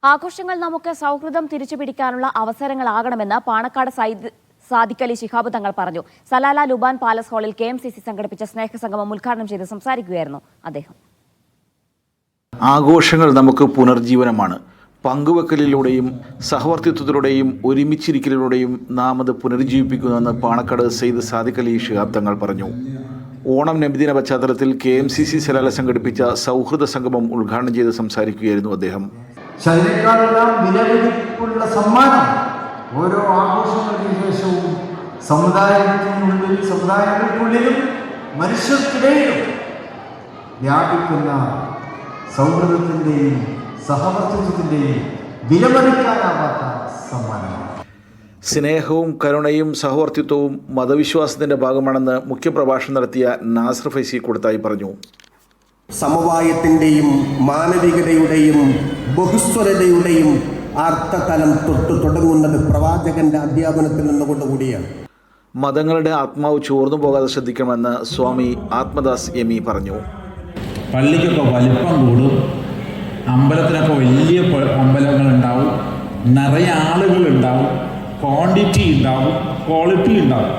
ആഘോഷങ്ങൾ നമുക്ക് സൗഹൃദം തിരിച്ചുപിടിക്കാനുള്ള അവസരങ്ങളാകണമെന്ന് പാണക്കാട് സാദിഖ് അലി ശിഹാബ് തങ്ങൾ പറഞ്ഞു. സലാല ലുബാൻ പാലസ് ഹാളിൽ KMCC സംഘടിപ്പിച്ച സ്നേഹസംഗമം ഉദ്ഘാടനം ചെയ്ത് സംസാരിക്കുകയായിരുന്നു അദ്ദേഹം. ആഘോഷങ്ങൾ നമുക്ക് പുനർജീവനമാണ്. പങ്കുവെക്കലിലൂടെയും സഹവർത്തിത്വത്തിലൂടെയും ഒരുമിച്ചിരിക്കലിലൂടെയും നാം അത് പുനരുജ്ജീവിപ്പിക്കുന്നുവെന്ന് പാണക്കാട് സയ്യിദ് സാദിഖ് അലി ശിഹാബ് തങ്ങൾ പറഞ്ഞു. ഓണം നബിദിന പശ്ചാത്തലത്തിൽ KMCC സലാല സംഘടിപ്പിച്ച സൗഹൃദ സംഗമം ഉദ്ഘാടനം ചെയ്ത് സംസാരിക്കുകയായിരുന്നു അദ്ദേഹം. അതിനേക്കാളെല്ലാം വിലപിടിപ്പുള്ള സമ്മാനം ഓരോ ആഘോഷങ്ങൾക്ക് ശേഷവും സമുദായങ്ങൾക്കുള്ളിലും മനുഷ്യർക്കിടയിലും വ്യാപിക്കുന്ന സൗഹൃദത്തിൻ്റെയും സഹവർത്തിത്വത്തിൻ്റെയും വിലമതിക്കാനാവാത്ത സമ്മാനമാണ്. സ്നേഹവും കരുണയും സഹവർത്തിത്വവും മതവിശ്വാസത്തിൻ്റെ ഭാഗമാണെന്ന് മുഖ്യപ്രഭാഷണം നടത്തിയ നാസർ ഫൈസി കൊടുത്തായി പറഞ്ഞു. സമവായത്തിൻ്റെയും മാനവികതയുടെയും ബഹുസ്വരതയുടെയും അർത്ഥതലം തുടങ്ങുന്നത് പ്രവാചകന്റെ അധ്യാപനത്തിൽ നിന്നുകൊണ്ടുകൂടിയാണ്. മതങ്ങളുടെ ആത്മാവ് ചോർന്നു പോകാതെ ശ്രദ്ധിക്കണമെന്ന് സ്വാമി ആത്മദാസ് എമി പറഞ്ഞു. പള്ളിക്കൊക്കെ വലിപ്പം കൂടും, അമ്പലത്തിനൊക്കെ വലിയ അമ്പലങ്ങളുണ്ടാവും, നിറയെ ആളുകളുണ്ടാവും, ക്വാണ്ടിറ്റി ഉണ്ടാവും, ക്വാളിറ്റി ഉണ്ടാവും.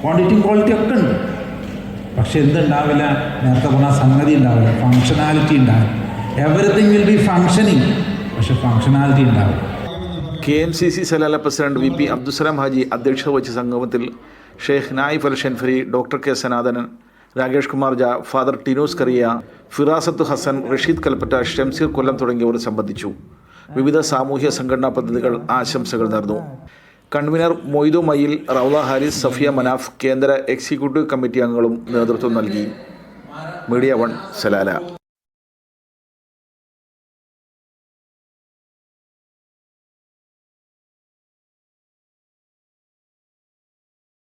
ക്വാണ്ടിറ്റിയും ക്വാളിറ്റി ഒക്കെ ഉണ്ട്. പക്ഷെ എന്തുണ്ടാവില്ല? നേരത്തെ പറഞ്ഞ സംഗതി ഉണ്ടാവില്ല, ഫങ്ഷനാലിറ്റി ഉണ്ടാവില്ല. എവറിത്തിങ് വിൽ ബി ഫങ്ഷനിങ്, പക്ഷെ ഫങ്ഷനാലിറ്റി ഉണ്ടാവില്ല. KMCC Salalah president VP Abdussalam Haji അധ്യക്ഷത വഹിച്ച സംഗമത്തിൽ ഷെയ്ഖ് നായിഫ് അൽ ഷെൻഫരി, ഡോക്ടർ K സനാതനൻ, രാകേഷ് കുമാർ ജ, ഫാദർ ടിനോസ് കറിയ, ഫിറാസത്ത് ഹസൻ, റഷീദ് കൽപ്പറ്റ, ഷംസീർ കൊല്ലം തുടങ്ങിയവർ സംബന്ധിച്ചു. വിവിധ സാമൂഹ്യ സംഘടനാ പ്രതിനിധികൾ ആശംസകൾ നേർന്നു. കൺവീനർ മൊയ്തു മയിൽ, റൗള ഹാരിസ്, സഫിയ മനാഫ്, കേന്ദ്ര എക്സിക്യൂട്ടീവ് കമ്മിറ്റി അംഗങ്ങളും നേതൃത്വം നൽകി. Media 1 Salalah.